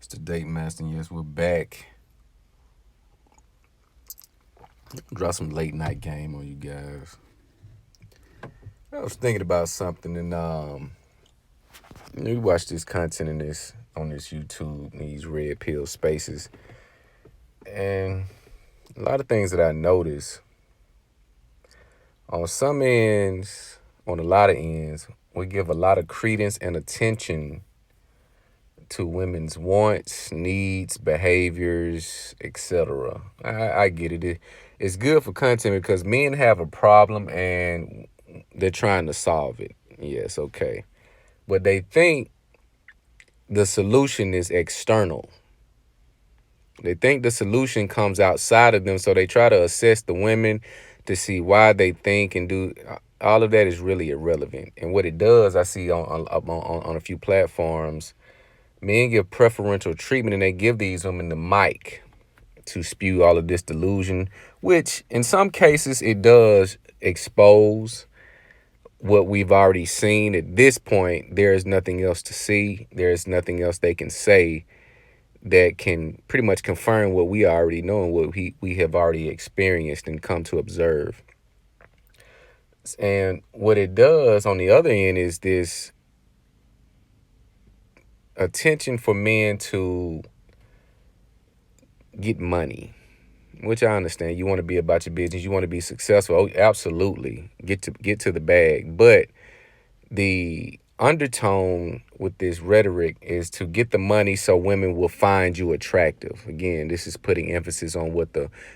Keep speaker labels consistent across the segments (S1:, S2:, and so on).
S1: It's the Date Master, and yes, we're back. Drop some late night game on you guys. I was thinking about something, and we watch this content in this on this YouTube, these red pill spaces, and a lot of things that I notice on some ends, on a lot of ends, we give a lot of credence and attention to women's wants, needs, behaviors, etc. I get it. It's good for content because men have a problem and they're trying to solve it. Yes, okay. But they think the solution is external. They think the solution comes outside of them, so they try to assess the women to see why they think and do. All of that is really irrelevant. And what it does, I see on a few platforms, men give preferential treatment and they give these women the mic to spew all of this delusion, which in some cases it does expose what we've already seen. At this point, there is nothing else to see. There is nothing else they can say that can pretty much confirm what we already know and what we have already experienced and come to observe. And what it does on the other end is this attention for men to get money, which I understand. You want to be about your business. You want to be successful. Oh, absolutely. Get to the bag. But the undertone with this rhetoric is to get the money so women will find you attractive. Again, this is putting emphasis on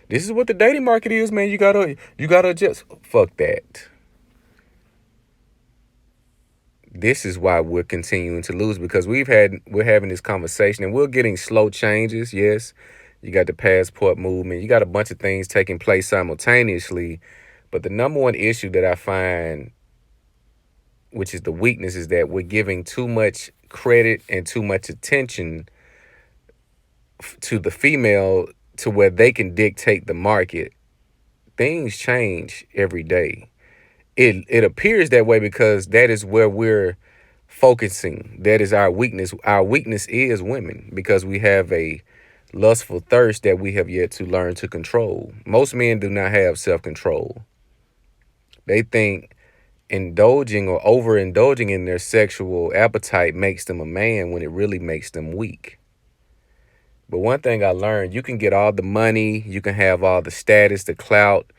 S1: this is what the dating market is, man. You gotta just fuck that. This is why we're continuing to lose, because we're having this conversation and we're getting slow changes. Yes, you got the passport movement, you got a bunch of things taking place simultaneously, but the number one issue that I find, which is the weakness, is that we're giving too much credit and too much attention to the female to where they can dictate the market. Things change every day. It appears that way because that is where we're focusing. That is our weakness. Our weakness is women, because we have a lustful thirst that we have yet to learn to control. Most men do not have self-control. They think indulging or overindulging in their sexual appetite makes them a man, when it really makes them weak. But one thing I learned, you can get all the money, you can have all the status, the clout,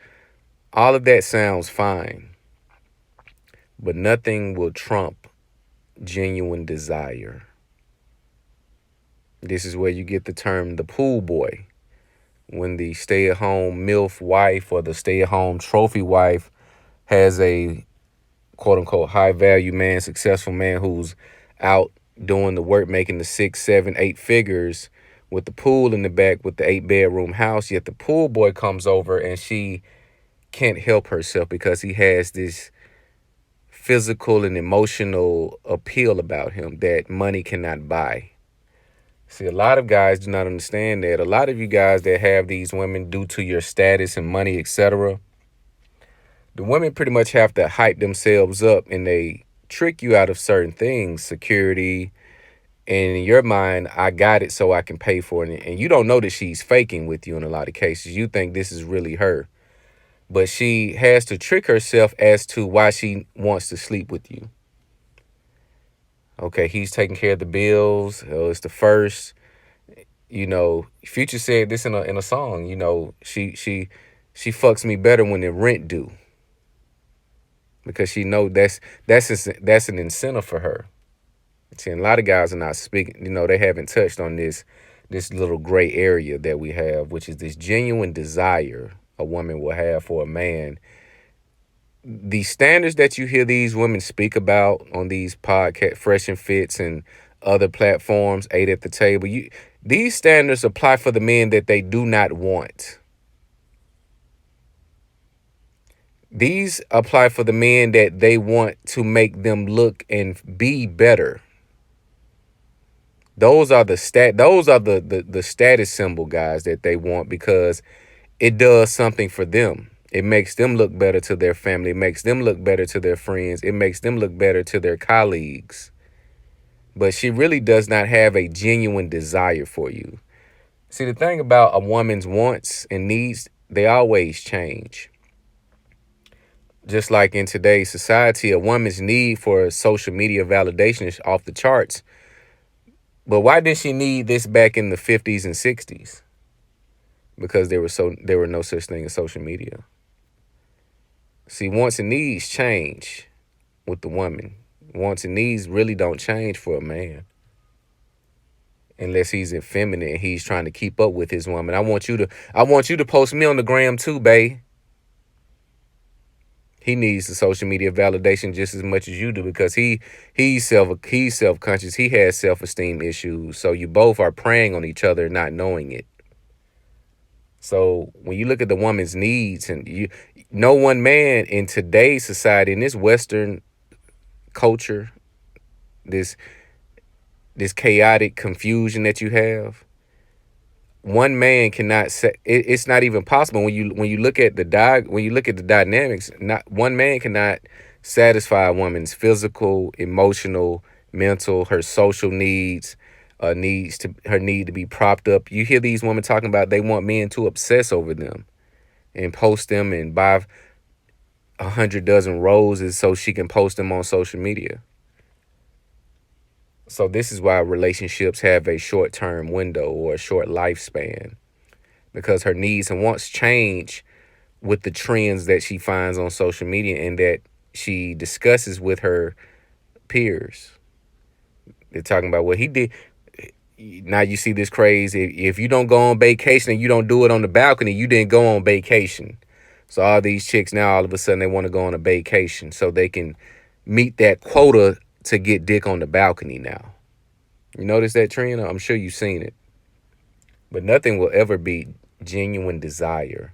S1: all of that sounds fine, but nothing will trump genuine desire. This is where you get the term the pool boy. When the stay-at-home MILF wife or the stay-at-home trophy wife has a quote-unquote high-value man, successful man who's out doing the work, making the 6, 7, 8 figures with the pool in the back, with the 8-bedroom house, yet the pool boy comes over and she can't help herself because he has this physical and emotional appeal about him that money cannot buy. See, a lot of guys do not understand that. A lot of you guys that have these women due to your status and money, etc., the women pretty much have to hype themselves up and they trick you out of certain things, security, and in your mind, I got it so I can pay for it. And you don't know that she's faking with you in a lot of cases. You think this is really her. But she has to trick herself as to why she wants to sleep with you. Okay, he's taking care of the bills. It's the first. Future said this in a song. She fucks me better when the rent due, because she know that's an incentive for her. See, and a lot of guys are not speaking. They haven't touched on this little gray area that we have, which is this genuine desire a woman will have for a man. The standards that you hear these women speak about on these podcast, Fresh and Fits and other platforms, Eight at the Table, these standards apply for the men that they do not want. These apply for the men that they want to make them look and be better. Those are the status symbol guys that they want, because it does something for them. It makes them look better to their family. It makes them look better to their friends. It makes them look better to their colleagues. but she really does not have a genuine desire for you. See, the thing about a woman's wants and needs, they always change. Just like in today's society, a woman's need for social media validation is off the charts. But why did she need this back in the 50s and 60s? Because there were no such thing as social media. See, wants and needs change with the woman. Wants and needs really don't change for a man. Unless he's effeminate and he's trying to keep up with his woman. I want you to post me on the gram too, bae. He needs the social media validation just as much as you do, because he's self-conscious. He has self-esteem issues. So you both are preying on each other, not knowing it. So when you look at the woman's needs, and no one man in today's society, in this Western culture, this chaotic confusion that you have, one man cannot say it's not even possible. When you look at the dynamics, not one man cannot satisfy a woman's physical, emotional, mental, her social needs, her need to be propped up. You hear these women talking about they want men to obsess over them and post them and buy 100 dozen roses so she can post them on social media. So this is why relationships have a short-term window or a short lifespan, because her needs and wants change with the trends that she finds on social media and that she discusses with her peers. They're talking about what he did. Now you see this craze. If you don't go on vacation and you don't do it on the balcony, you didn't go on vacation. So all these chicks now, all of a sudden, they want to go on a vacation so they can meet that quota to get dick on the balcony now. You notice that trend? I'm sure you've seen it. But nothing will ever be genuine desire.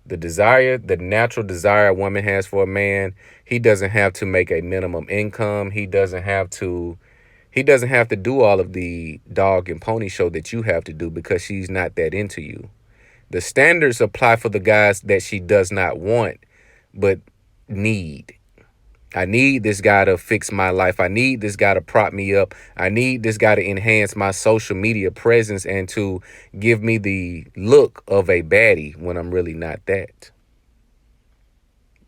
S1: The natural desire a woman has for a man, he doesn't have to make a minimum income. He doesn't have to do all of the dog and pony show that you have to do, because she's not that into you. The standards apply for the guys that she does not want, but need. I need this guy to fix my life. I need this guy to prop me up. I need this guy to enhance my social media presence and to give me the look of a baddie when I'm really not that.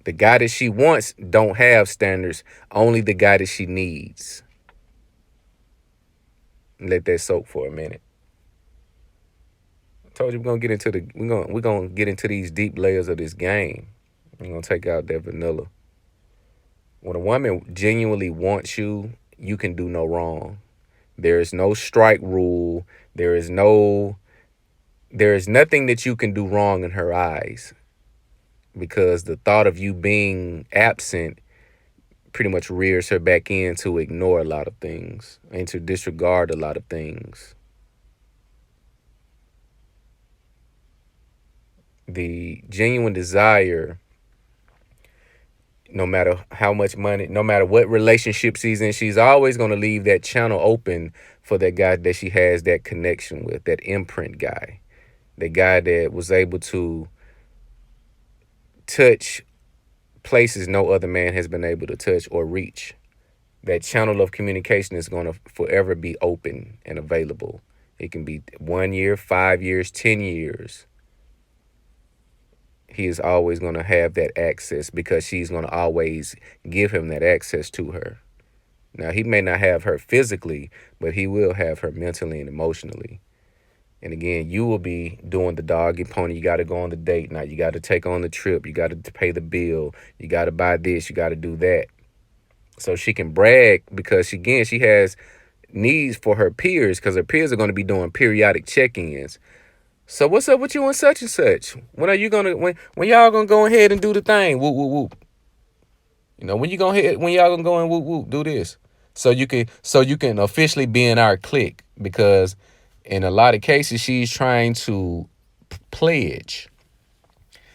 S1: The guy that she wants don't have standards. Only the guy that she needs. Let that soak for a minute. I told you we're gonna get into these deep layers of this game. We're gonna take out that vanilla. When a woman genuinely wants you, you can do no wrong. There is no strike rule. There is nothing that you can do wrong in her eyes, because the thought of you being absent pretty much rears her back in to ignore a lot of things and to disregard a lot of things. The genuine desire, no matter how much money, no matter what relationship she's in, she's always going to leave that channel open for that guy that she has that connection with, that imprint guy, the guy that was able to touch places no other man has been able to touch or reach. That channel of communication is going to forever be open and available. It can be 1 year, 5 years, 10 years. He is always going to have that access, because she's going to always give him that access to her. Now, he may not have her physically, but he will have her mentally and emotionally. And again, you will be doing the dog and pony. You got to go on the date now. You got to take on the trip. You got to pay the bill. You got to buy this. You got to do that. So she can brag, because she has needs for her peers, because her peers are going to be doing periodic check-ins. So what's up with you and such and such? When are you gonna when y'all gonna go ahead and do the thing? Whoop whoop whoop. You know, when y'all gonna go and whoop whoop do this? So you can officially be in our clique, because in a lot of cases she's trying to pledge.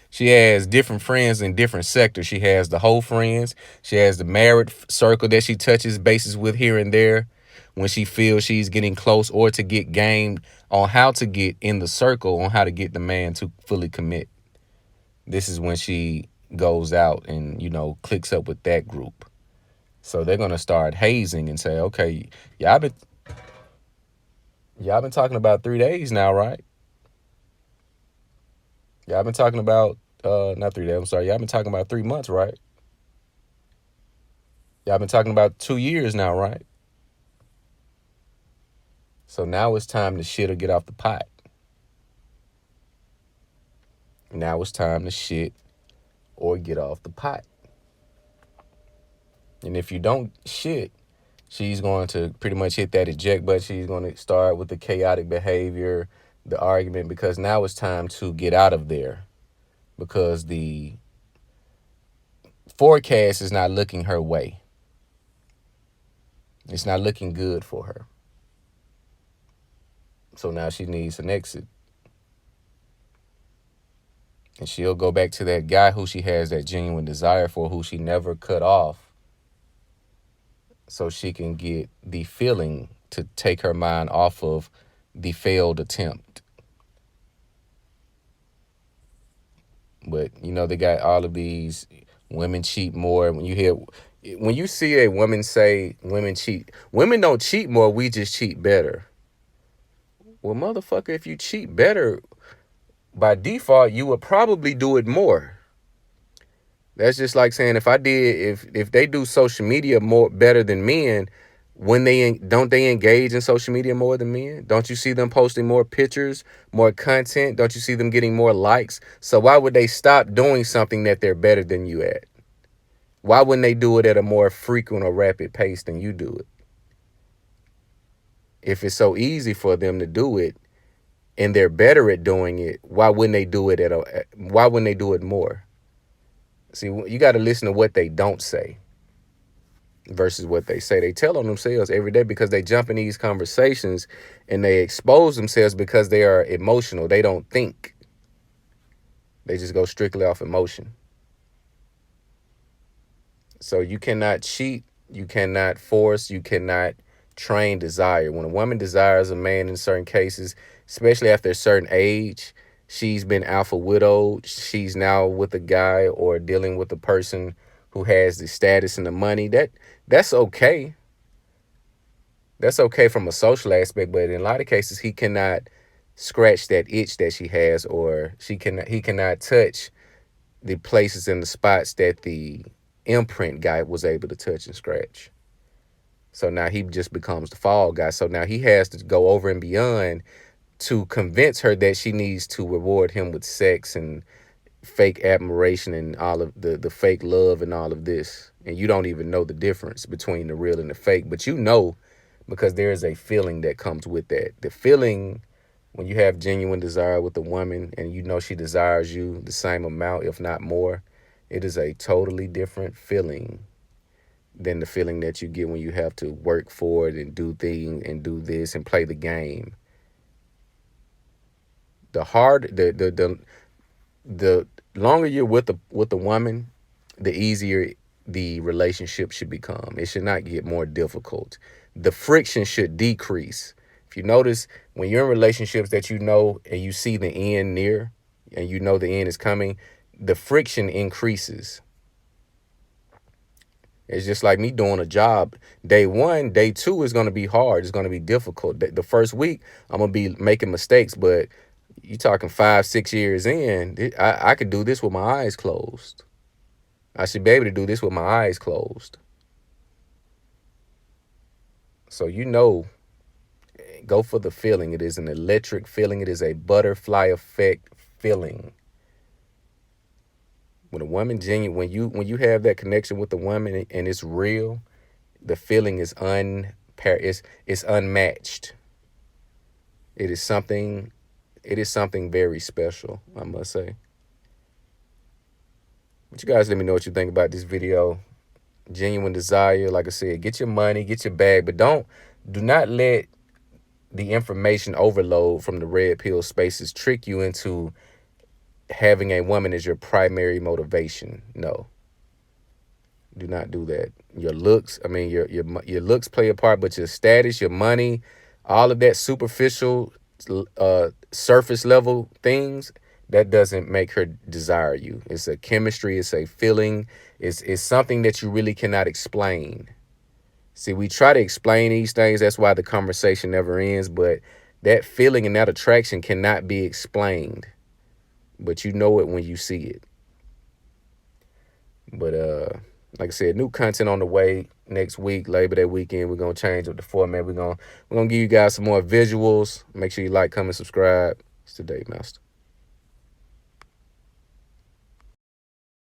S1: She has different friends in different sectors. She has the whole friends. She has the married circle that she touches bases with here and there when she feels she's getting close, or to get game on how to get in the circle, on how to get the man to fully commit. This is when she goes out and, clicks up with that group. So they're gonna start hazing and say, okay, y'all been talking about 3 days now, right? Y'all been talking about not 3 days, I'm sorry, y'all been talking about 3 months, right? Y'all been talking about 2 years now, right? So now it's time to shit or get off the pot. Now it's time to shit or get off the pot. And if you don't shit, she's going to pretty much hit that eject button. She's going to start with the chaotic behavior, the argument, because now it's time to get out of there because the forecast is not looking her way. It's not looking good for her. So now she needs an exit. And she'll go back to that guy who she has that genuine desire for, who she never cut off, so she can get the feeling to take her mind off of the failed attempt. But they got all of these women cheat more. When you see a woman say women cheat, women don't cheat more, we just cheat better. Well, motherfucker, if you cheat better, by default, you would probably do it more. That's just like saying if they do social media more better than men, when don't they engage in social media more than men? Don't you see them posting more pictures, more content? Don't you see them getting more likes? So why would they stop doing something that they're better than you at? Why wouldn't they do it at a more frequent or rapid pace than you do it? If it's so easy for them to do it and they're better at doing it, why wouldn't they do it why wouldn't they do it more? See, you got to listen to what they don't say versus what they say. They tell on themselves every day because they jump in these conversations and they expose themselves because they are emotional. They don't think. They just go strictly off emotion. So you cannot cheat, you cannot force, you cannot train desire. When a woman desires a man in certain cases, especially after a certain age, she's been alpha widowed, she's now with a guy or dealing with a person who has the status and the money. That's okay. That's okay from a social aspect, but in a lot of cases he cannot scratch that itch that she has, or he cannot touch the places and the spots that the imprint guy was able to touch and scratch. So now he just becomes the fall guy. So now he has to go over and beyond to convince her that she needs to reward him with sex and fake admiration and all of the fake love and all of this. And you don't even know the difference between the real and the fake, but because there is a feeling that comes with that. The feeling when you have genuine desire with a woman and she desires you the same amount, if not more, it is a totally different feeling than the feeling that you get when you have to work for it and do things and do this and play the game. The longer you're with a woman, the easier the relationship should become. It should not get more difficult. The friction should decrease. If you notice, when you're in relationships that and you see the end near and the end is coming, the friction increases. It's just like me doing a job. Day one, day two is going to be hard. It's going to be difficult. The first week, I'm going to be making mistakes, but you talking 5-6 years in, I could do this with my eyes closed. I should be able to do this with my eyes closed. So go for the feeling. It is an electric feeling. It is a butterfly effect feeling. When a woman when you have that connection with the woman and it's real, the feeling is it's unmatched. It is something very special, I must say. But you guys let me know what you think about this video. Genuine desire, like I said, get your money, get your bag, but do not let the information overload from the red pill spaces trick you into having a woman as your primary motivation. No. Do not do that. Your looks, your looks play a part, but your status, your money, all of that superficial, surface level things, that doesn't make her desire you. It's a chemistry. It's a feeling. It's something that you really cannot explain. See, we try to explain these things. That's why the conversation never ends. But that feeling and that attraction cannot be explained. But you know it when you see it. But like I said, new content on the way next week, Labor Day weekend. We're gonna change up the format. We're gonna give you guys some more visuals. Make sure you like, comment, subscribe. It's the Dave Master.